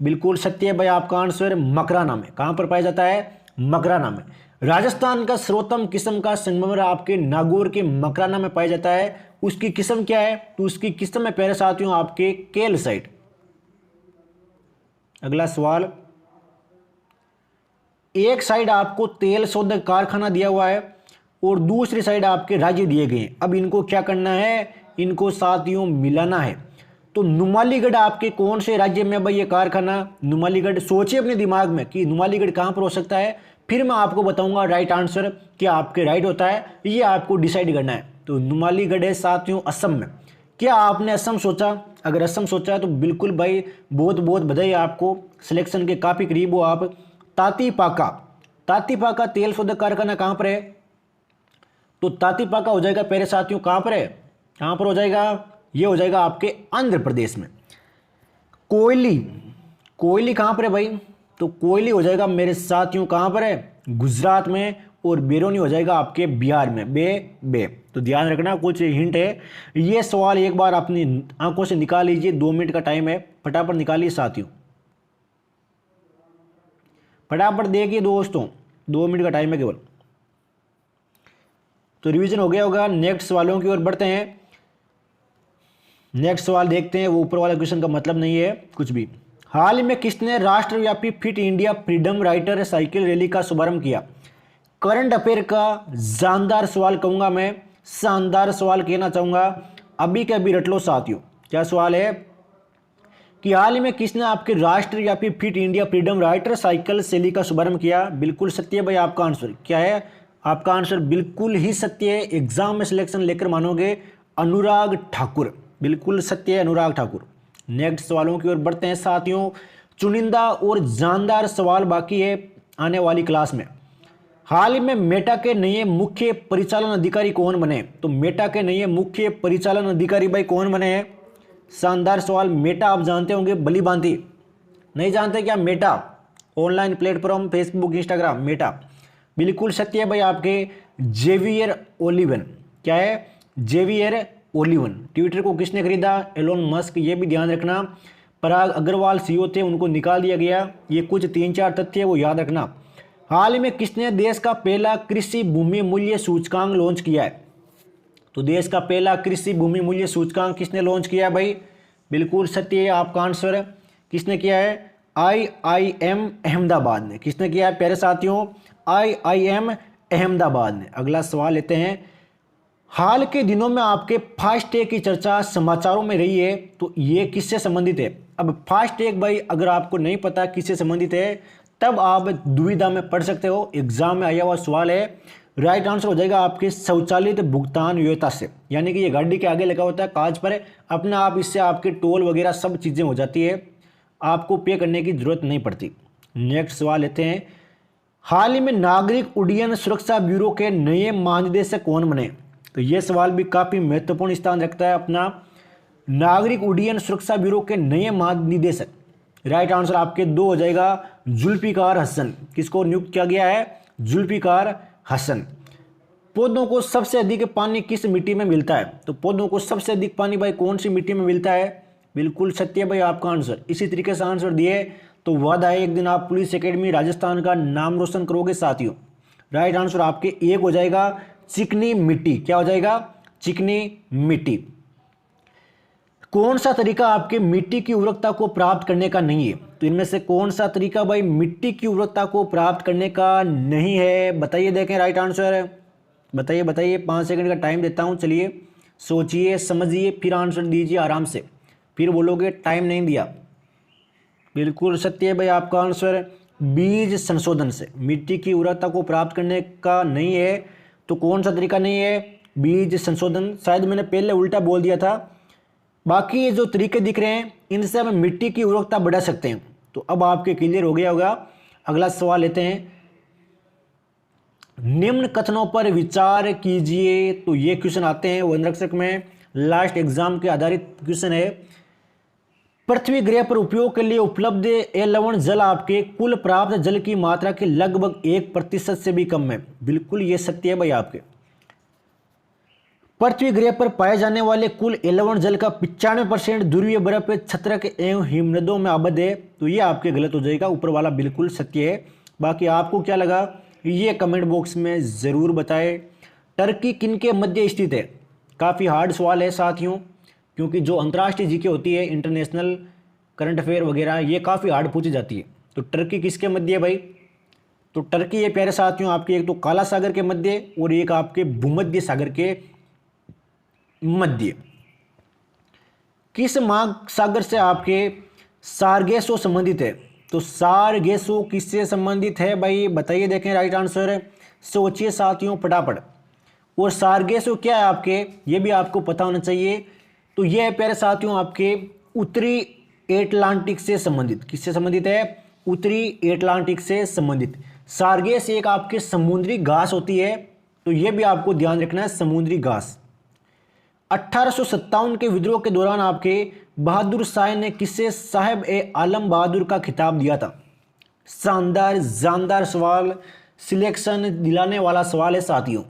Speaker 1: बिल्कुल सत्य है भाई आपका आंसर, मकराना में। कहां पर पाया जाता है? मकराना में। राजस्थान का सर्वोत्तम किस्म का संगमरमर आपके नागौर के मकराना में पाया जाता है। उसकी किस्म क्या है? तो उसकी किस्म है प्यारे साथियों आपके कैल्साइट। अगला सवाल, एक साइड आपको तेल शोधक कारखाना दिया हुआ है और दूसरी साइड आपके राज्य दिए गए हैं। अब इनको क्या करना है? इनको साथियों मिलाना है। तो नुमालीगढ़ आपके कौन से राज्य में भाई ये कारखाना? नुमालीगढ़, सोचिए अपने दिमाग में कि नुमालीगढ़ कहां पर हो सकता है, फिर मैं आपको बताऊंगा राइट आंसर क्या आपके राइट होता है, ये आपको डिसाइड करना है। तो नुमालीगढ़ है साथियों असम में। क्या आपने असम सोचा? अगर असम सोचा है तो बिल्कुल भाई बहुत बहुत बधाई आपको, सिलेक्शन के काफी करीब हो आप। तातीपाका तेल शोधक कारखाना कहां पर है? तो तातीपाका हो जाएगा प्यारे साथियों कहां पर है? कहां पर हो जाएगा? ये हो जाएगा आपके आंध्र प्रदेश में। कोयली कहां पर है भाई? तो कोयली हो जाएगा मेरे साथियों कहां पर है? गुजरात में। और बेरोनी हो जाएगा आपके बिहार में। बे तो ध्यान रखना, कुछ हिंट है। ये सवाल एक बार अपनी आंखों से निकाल लीजिए, 2 मिनट का टाइम है, फटाफट निकालिए साथियों, फटाफट देखिए दोस्तों, 2 मिनट का टाइम है केवल। तो रिवीजन हो गया होगा। नेक्स्ट सवालों की ओर बढ़ते हैं। नेक्स्ट सवाल देखते हैं, वो ऊपर वाला क्वेश्चन का मतलब नहीं है कुछ भी। हाल में किसने राष्ट्रव्यापी fit India freedom rider cycle rally का शुभारंभ किया? करंट अफेयर का जानदार सवाल कहूंगा मैं, शानदार सवाल कहना चाहूंगा, अभी के अभी रट लो साथियों। क्या सवाल है कि हाल ही में किसने आपके राष्ट्रव्यापी fit India freedom rider cycle rally का शुभारंभ किया? बिल्कुल सत्य है भाई आपका आंसर। क्या है आपका आंसर? बिल्कुल ही सत्य है, एग्जाम में सिलेक्शन लेकर मानोगे, अनुराग ठाकुर। बिल्कुल सत्य है, अनुराग ठाकुर। नेक्स्ट सवालों की ओर बढ़ते हैं साथियों। चुनिंदा और जानदार सवाल बाकी है आने वाली क्लास में। हाल ही में मेटा के नए मुख्य परिचालन अधिकारी कौन बने? तो मेटा के नए मुख्य परिचालन अधिकारी भाई कौन बने हैं? शानदार सवाल। मेटा आप जानते होंगे भली भांति नहीं जानते क्या? Meta, online platform Facebook Instagram, Meta. बिल्कुल सत्य है भाई आपके जेवियर ओलिवन। क्या है? Xavier Olivan. ट्विटर को किसने खरीदा? Elon Musk. ये भी ध्यान रखना। पराग अग्रवाल सीईओ थे, उनको निकाल दिया गया। ये कुछ 3-4 तथ्य है वो याद रखना। हाल ही में किसने देश का पहला कृषि भूमि मूल्य सूचकांक लॉन्च किया है? तो देश का पहला कृषि भूमि मूल्य सूचकांक किसने लॉन्च किया है भाई? बिल्कुल सत्य है आपका आंसर। किसने किया है? IIM अहमदाबाद ने। किसने किया है प्यारे साथियों? IIM अहमदाबाद ने। अगला सवाल लेते हैं। हाल के दिनों में आपके फास्टैग की चर्चा समाचारों में रही है, तो ये किससे संबंधित है? अब फास्टैग भाई अगर आपको नहीं पता किससे संबंधित है तब आप दुविधा में पढ़ सकते हो। एग्जाम में आया हुआ सवाल है। राइट आंसर हो जाएगा आपके स्वचालित भुगतान व्यवस्था से, यानी कि ये गाड़ी के आगे लगा होता है कांच पर, अपने आप इससे आपके टोल वगैरह सब चीज़ें हो जाती है, आपको पे करने की जरूरत नहीं पड़ती। नेक्स्ट सवाल लेते हैं। हाल ही में नागरिक उड्डयन सुरक्षा ब्यूरो के नए महानिदेशक कौन बने? तो ये सवाल भी काफ़ी महत्वपूर्ण स्थान रखता है अपना। नागरिक उड्डयन सुरक्षा ब्यूरो के नए महानिदेशक, राइट आंसर आपके 2 हो जाएगा जुल्फिकार हसन। किसको नियुक्त किया गया है? जुल्फिकार हसन। पौधों को सबसे अधिक पानी किस मिट्टी में मिलता है? तो पौधों को सबसे अधिक पानी भाई कौन सी मिट्टी में मिलता है? बिल्कुल सत्य भाई आपका आंसर। इसी तरीके से आंसर दिए तो वादा है एक दिन आप पुलिस एकेडमी राजस्थान का नाम रोशन करोगे साथियों। राइट आंसर आपके 1 हो जाएगा चिकनी मिट्टी। क्या हो जाएगा? चिकनी मिट्टी। कौन सा तरीका आपके मिट्टी की उर्वरकता को प्राप्त करने का नहीं है? तो इनमें से कौन सा तरीका भाई मिट्टी की उर्वरकता को प्राप्त करने का नहीं है? बताइए, देखें राइट आंसर। बताइए बताइए, 5 सेकंड का टाइम देता हूं। चलिए सोचिए समझिए फिर आंसर दीजिए आराम से, फिर बोलोगे टाइम नहीं दिया। बिल्कुल सत्य है भाई आपका आंसर। बीज संशोधन से मिट्टी की उर्वरकता को प्राप्त करने का नहीं है। तो कौन सा तरीका नहीं है? बीज संशोधन। शायद मैंने पहले उल्टा बोल दिया था। बाकी ये जो तरीके दिख रहे हैं इनसे हम मिट्टी की उर्वरकता बढ़ा सकते हैं। तो अब आपके क्लियर हो गया होगा। अगला सवाल लेते हैं। निम्न कथनों पर विचार कीजिए। तो ये क्वेश्चन आते हैं वनरक्षक में, लास्ट एग्जाम के आधारित क्वेश्चन है। पृथ्वी ग्रह पर उपयोग के लिए उपलब्ध ये लवण जल आपके कुल प्राप्त जल की मात्रा के लगभग 1% से भी कम है। बिल्कुल ये सत्य है भाई आपके। पृथ्वी ग्रह पर पाए जाने वाले कुल लवण जल का 95% ध्रुवीय बर्फ, छत्रक एवं हिमनदों में आबद्ध है। तो ये आपके गलत हो जाएगा, ऊपर वाला बिल्कुल सत्य है। बाकी आपको क्या लगा ये कमेंट बॉक्स में ज़रूर बताएं। टर्की किन के मध्य स्थित है? काफ़ी हार्ड सवाल है साथियों, क्योंकि जो अंतर्राष्ट्रीय जीके होती है, इंटरनेशनल करंट अफेयर वगैरह, ये काफ़ी हार्ड पूछी जाती है। तो टर्की किसके मध्य है भाई? तो टर्की ये प्यारे साथियों आपके एक तो काला सागर के मध्य और एक आपके भूमध्य सागर के मध्य। किस महासागर से आपके सार्गेसो संबंधित है? तो सार्गेसो किससे संबंधित है भाई? बताइए, देखें राइट आंसर। सोचिए साथियों फटाफट। और सार्गेसो क्या है आपके, ये भी आपको पता होना चाहिए। तो यह है प्यारे साथियों आपके उत्तरी एटलांटिक से संबंधित। किससे संबंधित है? उत्तरी एटलांटिक से संबंधित। सार्गेस एक आपके समुद्री घास होती है, तो यह भी आपको ध्यान रखना है, समुद्री घास। 1857 के विद्रोह के दौरान आपके बहादुर शाह ने किसे साहिब ए आलम बहादुर का खिताब दिया था? शानदार जानदार सवाल, सिलेक्शन दिलाने वाला सवाल है साथियों।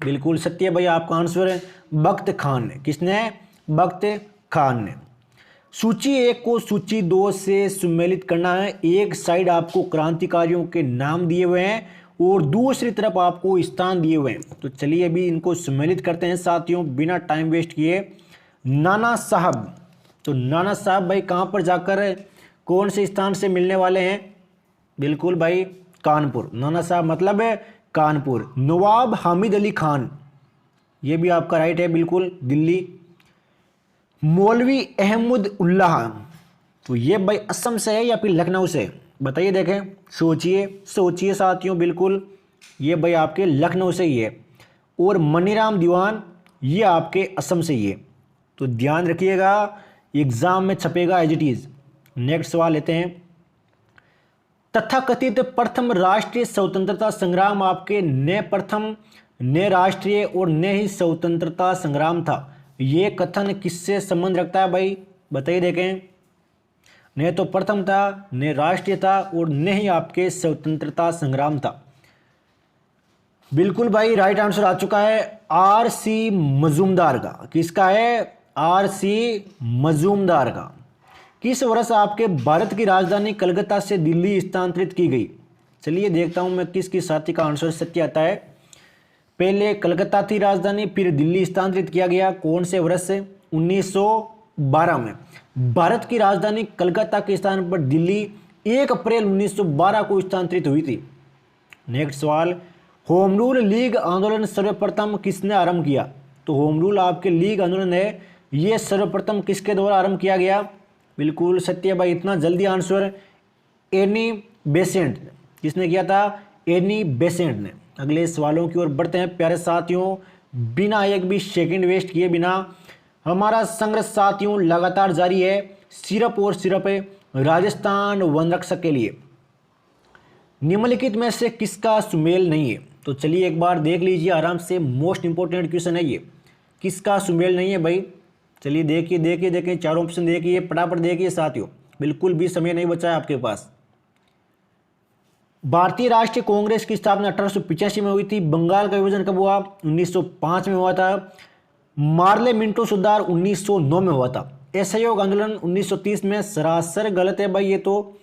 Speaker 1: बिल्कुल सत्य भाई आपका आंसर है बख्त खान ने। किसने? बख्त खान ने। सूची 1 को सूची 2 से सुमेलित करना है। एक साइड आपको क्रांतिकारियों के नाम दिए हुए हैं और दूसरी तरफ आपको स्थान दिए हुए हैं। तो चलिए अभी इनको सम्मिलित करते हैं साथियों बिना टाइम वेस्ट किए। नाना साहब, तो नाना साहब भाई कहाँ पर जाकर कौन से स्थान से मिलने वाले हैं? बिल्कुल भाई कानपुर। नाना साहब मतलब है कानपुर। नवाब हामिद अली खान, ये भी आपका राइट है बिल्कुल, दिल्ली। मौलवी अहमद उल्लाह, तो ये भाई असम से है या फिर लखनऊ से? बताइए, देखें सोचिए सोचिए साथियों। बिल्कुल ये भाई आपके लखनऊ से ही है। और मनीराम दीवान ये आपके असम से ही है। तो ध्यान रखिएगा, एग्जाम में छपेगा एज इट इज। नेक्स्ट सवाल लेते हैं। तथाकथित प्रथम राष्ट्रीय स्वतंत्रता संग्राम आपके न प्रथम न राष्ट्रीय और न ही स्वतंत्रता संग्राम था। ये कथन किससे संबंध रखता है भाई? बताइए, देखें। न तो प्रथम था, न राष्ट्रीय था और न ही आपके स्वतंत्रता संग्राम था। बिल्कुल भाई राइट आंसर आ चुका है आर.सी. मजूमदार का। किसका है? आर.सी. मजूमदार का। किस वर्ष आपके भारत की राजधानी कलकत्ता से दिल्ली स्थानांतरित की गई? चलिए देखता हूं मैं किस किस साथी का आंसर सत्य आता है। पहले कलकत्ता थी राजधानी, फिर दिल्ली स्थानांतरित किया गया। कौन से वर्ष से? 1912 में। भारत की राजधानी कलकत्ता के स्थान पर दिल्ली 1 अप्रैल 1912 को स्थानांतरित हुई थी। नेक्स्ट सवाल, होम रूल लीग आंदोलन सर्वप्रथम किसने आरंभ किया? तो होम रूल आपके लीग आंदोलन है, ये सर्वप्रथम किसके द्वारा आरंभ किया गया? बिल्कुल सत्य भाई, इतना जल्दी आंसर। Annie Besant. किसने किया था? एनी बेसेंट ने। अगले सवालों की ओर बढ़ते हैं प्यारे साथियों। बिना एक भी सेकंड वेस्ट किए बिना हमारा संघर्ष साथियों लगातार जारी है, सिर्फ और सिर्फ राजस्थान वन रक्षक के लिए। निम्नलिखित में से किसका सुमेल नहीं है? तो चलिए एक बार देख लीजिए आराम से, मोस्ट इंपोर्टेंट क्वेश्चन है ये। किसका सुमेल नहीं है भाई? चलिए देखिए देखिए देखिए, चारों ऑप्शन देखिए, फटाफट देखिए साथियों, बिल्कुल भी समय नहीं बचा है आपके पास। भारतीय राष्ट्रीय कांग्रेस की स्थापना 1885 में हुई थी। बंगाल का विभाजन कब हुआ? 1905 में हुआ था। मार्ले मिंटो सुधार 1909 में हुआ था। असहयोग आंदोलन 1930 में। सरासर गलत है भाई ये तो।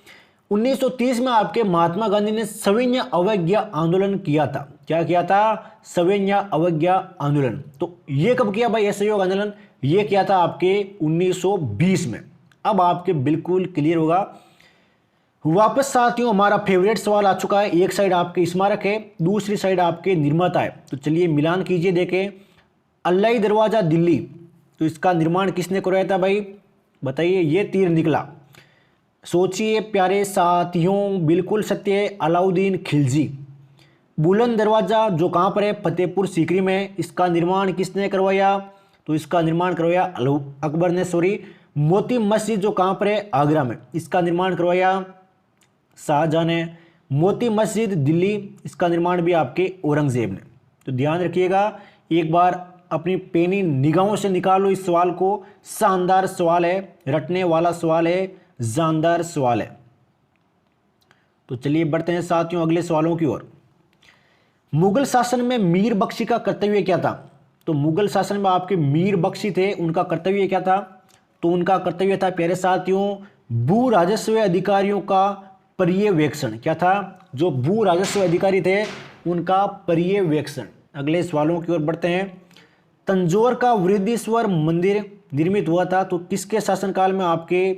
Speaker 1: 1930 में आपके महात्मा गांधी ने सविनय अवज्ञा आंदोलन किया था। क्या किया था? सविनय अवज्ञा आंदोलन। तो ये कब किया भाई असहयोग आंदोलन? ये किया था आपके 1920 में। अब आपके बिल्कुल क्लियर होगा। वापस साथियों हमारा फेवरेट सवाल आ चुका है। एक साइड आपके स्मारक है, दूसरी साइड आपके निर्माता है। तो चलिए मिलान कीजिए, देखें। अल्लाही दरवाजा दिल्ली, तो इसका निर्माण किसने करवाया था भाई? बताइए, ये तीर निकला। सोचिए प्यारे साथियों, बिल्कुल सत्य है, अलाउद्दीन खिलजी। बुलंद दरवाजा जो कहाँ पर है? फतेहपुर सीकरी में। इसका निर्माण किसने करवाया? तो इसका निर्माण करवाया अकबर ने। सॉरी, मोती मस्जिद जो कहाँ पर है? आगरा में। इसका निर्माण करवाया शाहजहां ने। मोती मस्जिद दिल्ली, इसका निर्माण भी आपके औरंगजेब ने। तो ध्यान रखिएगा, एक बार अपनी पेनी निगाहों से निकालो इस सवाल को। शानदार सवाल है, रटने वाला सवाल है, जानदार सवाल है। तो चलिए बढ़ते हैं साथियों अगले सवालों की ओर। मुगल शासन में मीर बख्शी का कर्तव्य क्या था? तो मुगल शासन में आपके मीर बख्शी थे, उनका कर्तव्य क्या था? तो उनका कर्तव्य था प्यारे साथियों भू राजस्व अधिकारियों का पर्यवेक्षण। क्या था? जो भू राजस्व अधिकारी थे उनका पर्यवेक्षण। अगले सवालों की ओर बढ़ते हैं। तंजौर का वृद्धेश्वर मंदिर निर्मित हुआ था, तो किसके शासनकाल में आपके?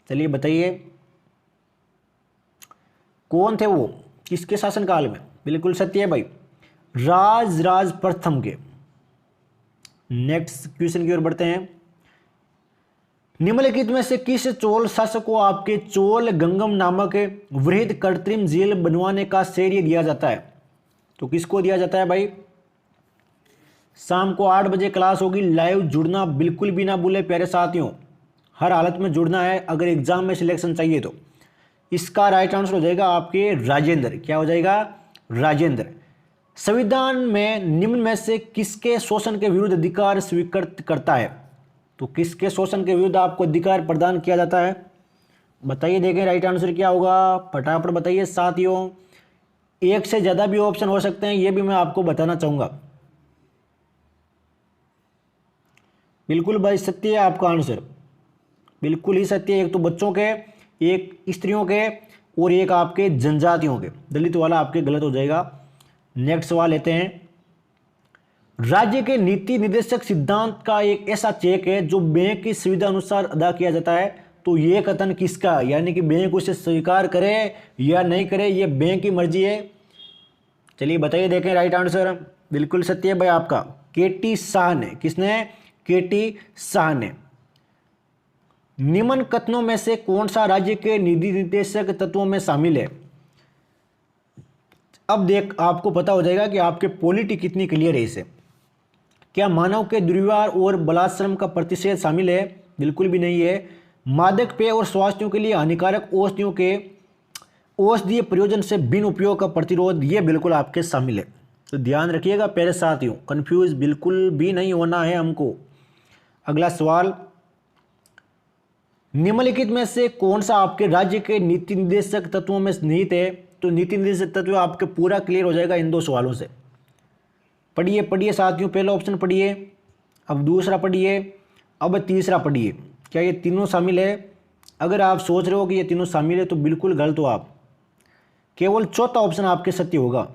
Speaker 1: चलिए बताइए कौन थे वो, किसके शासनकाल में? बिल्कुल सत्य है भाई, राज प्रथम के। नेक्स्ट क्वेश्चन की ओर बढ़ते हैं। निम्नलिखित में से किस चोल शासक को आपके चोल गंगम नामक वृहद कृत्रिम झील बनवाने का श्रेय दिया जाता है? तो किसको दिया जाता है भाई? शाम को 8 बजे क्लास होगी, लाइव जुड़ना बिल्कुल भी ना भूले प्यारे साथियों, हर हालत में जुड़ना है अगर एग्जाम में सिलेक्शन चाहिए तो। इसका राइट आंसर हो जाएगा आपके राजेंद्र। क्या हो जाएगा? राजेंद्र। संविधान में निम्न में से किसके शोषण के विरुद्ध अधिकार स्वीकृत करता है? तो किसके शोषण के विरुद्ध आपको अधिकार प्रदान किया जाता है? बताइए, देखें राइट आंसर क्या होगा, फटाफट बताइए साथियों। एक से ज़्यादा भी ऑप्शन हो सकते हैं, ये भी मैं आपको बताना चाहूँगा। बिल्कुल भाई सत्य है आपका आंसर, बिल्कुल ही सत्य है। एक तो बच्चों के, एक स्त्रियों के और एक आपके जनजातियों के। दलित वाला आपके गलत हो जाएगा। नेक्स्ट सवाल लेते हैं। राज्य के नीति निर्देशक सिद्धांत का एक ऐसा चेक है जो बैंक की सुविधा अनुसार अदा किया जाता है, तो ये कथन किसका? यानी कि बैंक उसे स्वीकार करे या नहीं करे, ये बैंक की मर्जी है। चलिए बताइए, देखें राइट आंसर। बिल्कुल सत्य है भाई आपका, के.टी. शाह ने। किसने? के.टी. शाह ने। निम्न कथनों में से कौन सा राज्य के नीति निर्देशक तत्वों में शामिल है? अब देख आपको पता हो जाएगा कि आपके पॉलिटी कितनी क्लियर है इसे। क्या मानव के दुर्व्यवहार और बलात्श्रम का प्रतिषेध शामिल है? बिल्कुल भी नहीं है। मादक पेय और स्वास्थ्यों के लिए हानिकारक औषधियों के औषधीय प्रयोजन से बिन उपयोग का प्रतिरोध, ये बिल्कुल आपके शामिल है। तो ध्यान रखिएगा प्यारे साथियों, कंफ्यूज बिल्कुल भी नहीं होना है हमको। अगला सवाल, निम्नलिखित में से कौन सा आपके राज्य के नीति निर्देशक तत्वों में निहित है? तो नीति निर्देशक तत्व आपके पूरा क्लियर हो जाएगा इन दो सवालों से। पढ़िए पढ़िए साथियों, पहला ऑप्शन पढ़िए, अब दूसरा पढ़िए, अब तीसरा पढ़िए। क्या ये तीनों शामिल है? अगर आप सोच रहे हो कि ये तीनों शामिल है तो बिल्कुल गलत हो आप। केवल चौथा ऑप्शन आपके सत्य होगा,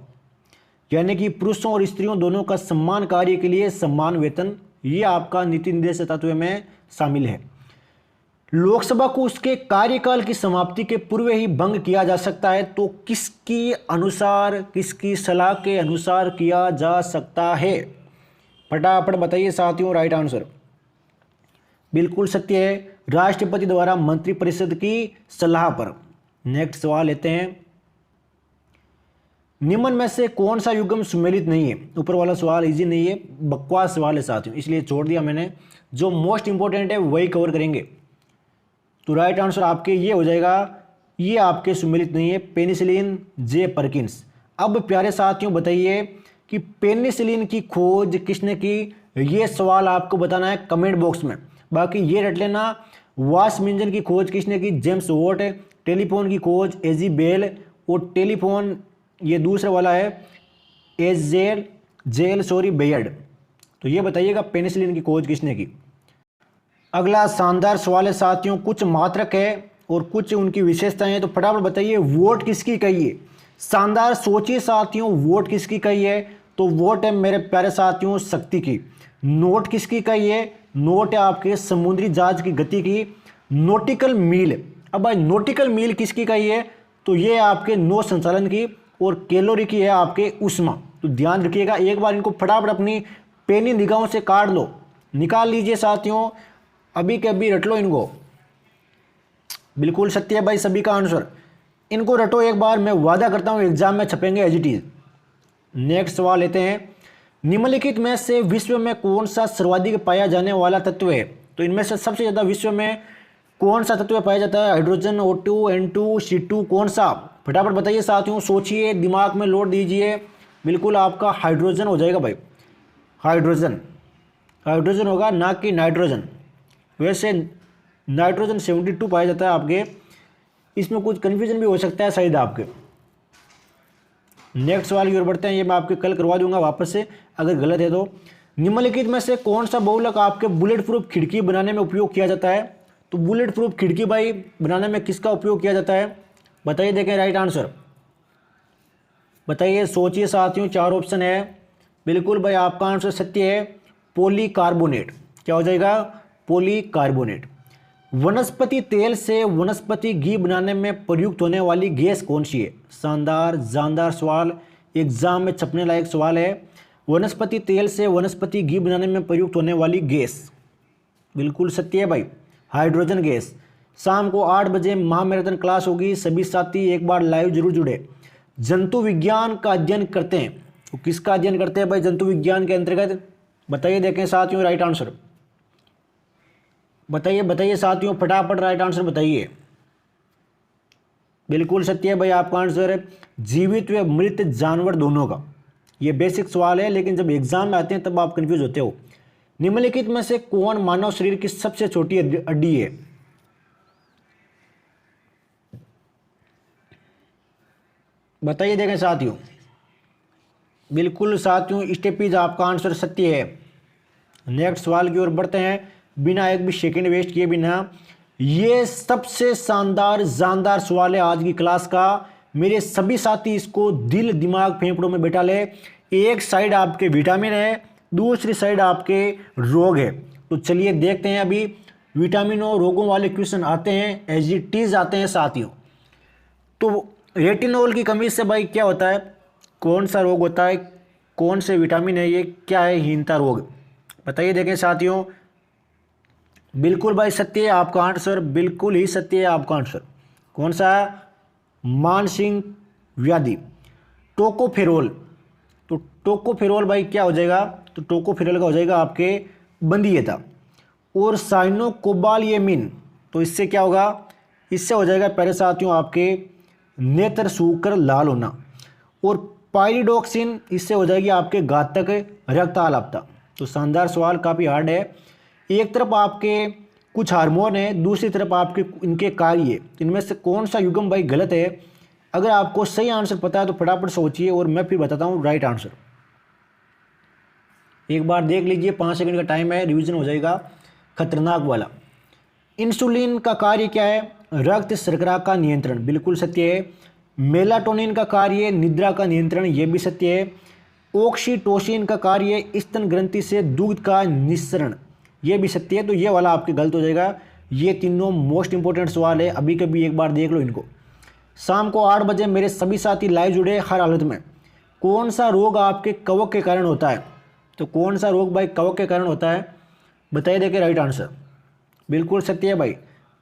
Speaker 1: यानी कि पुरुषों और स्त्रियों दोनों का समान कार्य के लिए समान वेतन, ये आपका नीति निर्देशक तत्व में शामिल है। लोकसभा को उसके कार्यकाल की समाप्ति के पूर्व ही भंग किया जा सकता है, तो किसकी अनुसार, किसकी सलाह के अनुसार किया जा सकता है? फटाफट बताइए साथियों राइट आंसर। बिल्कुल सत्य है, राष्ट्रपति द्वारा मंत्रिपरिषद की सलाह पर। नेक्स्ट सवाल लेते हैं, निम्न में से कौन सा युग्म सुमेलित नहीं है? ऊपर वाला सवाल इजी नहीं है, बकवास सवाल है साथियों, इसलिए छोड़ दिया मैंने। जो मोस्ट इंपॉर्टेंट है वही कवर करेंगे। तो राइट आंसर आपके ये हो जाएगा, ये आपके सुमेलित नहीं है, पेनिसिलिन जे परकिंस। अब प्यारे साथियों बताइए कि पेनिसिलिन की खोज किसने की? ये सवाल आपको बताना है कमेंट बॉक्स में। बाकी ये रट लेना, वाशमिंजन की खोज किसने की? James Watt. टेलीफोन की खोज एजी बेल, और टेलीफोन ये दूसरा वाला है बेयर्ड। तो ये बताइएगा पेनिसिलिन की खोज किसने की? अगला शानदार सवाल है साथियों, कुछ मात्रक है और कुछ उनकी विशेषताएं हैं, तो फटाफट बताइए वोट किसकी कही है? शानदार, सोचिए साथियों, वोट किसकी कही है? तो वोट है मेरे प्यारे साथियों शक्ति की। नोट किसकी कही है? नोट है आपके समुद्री जहाज की गति की। नोटिकल मील, अब भाई नोटिकल मील किसकी कही है? तो ये आपके नौ संचालन की, और कैलोरी की है आपके उष्मा। तो ध्यान रखिएगा, एक बार इनको फटाफट अपनी पेनी निगाहों से काट लो, निकाल लीजिए साथियों, अभी के अभी रट लो इनको। बिल्कुल सत्य है भाई सभी का आंसर, इनको रटो एक बार, मैं वादा करता हूं एग्जाम में छपेंगे एज इट इज। नेक्स्ट सवाल लेते हैं, निम्नलिखित में से विश्व में कौन सा सर्वाधिक पाया जाने वाला तत्व है? तो इनमें से सबसे ज्यादा विश्व में कौन सा तत्व पाया जाता है? हाइड्रोजन, O2, N2, C2, कौन सा? फटाफट बताइए साथियों, सोचिए, दिमाग में लोड दीजिए। बिल्कुल आपका हाइड्रोजन हो जाएगा भाई, हाइड्रोजन। हाइड्रोजन होगा, ना कि नाइट्रोजन। वैसे नाइट्रोजन 72 पाया जाता है आपके, इसमें कुछ कन्फ्यूजन भी हो सकता है शायद आपके। नेक्स्ट सवाल की ओर बढ़ते हैं, ये मैं आपके कल करवा दूंगा वापस से अगर गलत है तो। निम्नलिखित में से कौन सा बहुलक आपके बुलेट प्रूफ खिड़की बनाने में उपयोग किया जाता है? तो बुलेट प्रूफ खिड़की भाई बनाने में किसका उपयोग किया जाता है? बताइए, देखें राइट आंसर, बताइए, सोचिए साथियों, चार ऑप्शन है। बिल्कुल भाई आपका आंसर सत्य है, पॉलीकार्बोनेट। क्या हो जाएगा? पॉलीकार्बोनेट। वनस्पति तेल से वनस्पति घी बनाने में प्रयुक्त होने वाली गैस कौन सी है? शानदार जानदार सवाल, एग्जाम में छपने लायक सवाल है। वनस्पति तेल से वनस्पति घी बनाने में प्रयुक्त होने वाली गैस, बिल्कुल सत्य है भाई, हाइड्रोजन गैस। शाम को 8 बजे महामैराथन क्लास होगी, सभी साथी एक बार लाइव जरूर जुड़े। जंतु विज्ञान का अध्ययन करते हैं, तो किसका अध्ययन करते हैं भाई जंतु विज्ञान के अंतर्गत? बताइए, देखें साथियों राइट आंसर, बताइए बताइए साथियों, फटाफट राइट आंसर बताइए। बिल्कुल सत्य है भाई आपका आंसर, जीवित व मृत जानवर दोनों का। ये बेसिक सवाल है, लेकिन जब एग्जाम में आते हैं तब आप कंफ्यूज होते हो। निम्नलिखित में से कौन मानव शरीर की सबसे छोटी हड्डी है? बताइए, देखें साथियों। बिल्कुल साथियों, स्टेपीज आपका आंसर सत्य है। नेक्स्ट सवाल की ओर बढ़ते हैं, बिना एक भी सेकंड वेस्ट किए बिना। ये सबसे शानदार जानदार सवाल है आज की क्लास का, मेरे सभी साथी इसको दिल दिमाग फेफड़ों में बैठा ले। एक साइड आपके विटामिन है, दूसरी साइड आपके रोग है। तो चलिए देखते हैं, अभी विटामिन और रोगों वाले क्वेश्चन आते हैं, एज इट इज आते हैं साथियों। तो रेटिनॉल की कमी से भाई क्या होता है, कौन सा रोग होता है, कौन से विटामिन है ये, क्या है हीनता रोग? बताइए, देखें साथियों। बिल्कुल भाई सत्य है आपका आंसर, बिल्कुल ही सत्य है आपका आंसर। कौन सा? मानसिक व्याधि, टोकोफेरोल। तो टोकोफेरोल भाई क्या हो जाएगा? तो टोकोफेरोल का हो जाएगा आपके बंदीयता। और साइनोकोबालियमिन, तो इससे क्या होगा? इससे हो जाएगा प्यारे साथियों आपके नेत्र सूखकर लाल होना। और पाइरिडॉक्सिन, इससे हो जाएगी आपके घातक रक्त आलापता। तो शानदार सवाल, काफ़ी हार्ड है। एक तरफ आपके कुछ हार्मोन है, दूसरी तरफ आपके इनके कार्य, इनमें से कौन सा युग्म भाई गलत है? अगर आपको सही आंसर पता है तो फटाफट सोचिए और मैं फिर बताता हूँ राइट आंसर। एक बार देख लीजिए, 5 सेकंड का टाइम है, रिवीजन हो जाएगा खतरनाक वाला। इंसुलिन का कार्य क्या है? रक्त शर्करा का नियंत्रण, बिल्कुल सत्य है। मेलाटोनिन का कार्य निद्रा का नियंत्रण, ये भी सत्य है। ऑक्सीटोसिन का कार्य स्तन ग्रंथि से दूध का निस्सरण, ये भी सत्य है। तो ये वाला आपके गलत हो जाएगा। ये तीनों मोस्ट इंपॉर्टेंट सवाल है, अभी कभी एक बार देख लो इनको। शाम को 8 बजे मेरे सभी साथी लाइव जुड़े हर हालत में। कौन सा रोग आपके कवक के कारण होता है? तो कौन सा रोग भाई कवक के कारण होता है? बताइए, देखिए राइट आंसर। बिल्कुल सत्य है भाई,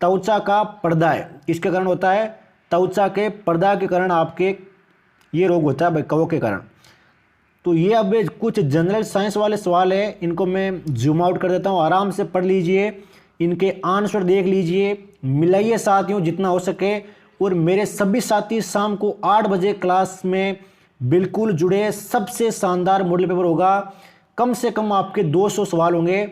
Speaker 1: त्वचा का पर्दा है। किसके कारण होता है? त्वचा के पर्दा के कारण आपके ये रोग होता है भाई, कवक के कारण। तो ये अब कुछ जनरल साइंस वाले सवाल है, इनको मैं जूम आउट कर देता हूँ, आराम से पढ़ लीजिए, इनके आंसर देख लीजिए, मिलाइए साथियों जितना हो सके। और मेरे सभी साथी शाम को 8 बजे क्लास में बिल्कुल जुड़े। सबसे शानदार मॉडल पेपर होगा, कम से कम आपके 200 सवाल होंगे।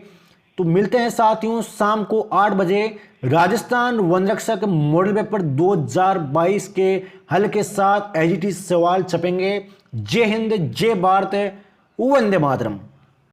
Speaker 1: तो मिलते हैं साथियों शाम को 8 बजे। राजस्थान वन रक्षक मॉडल पेपर 2022 के हल के साथ एजीटी सवाल छपेंगे। जय हिंद, जय भारत, वंदे मातरम।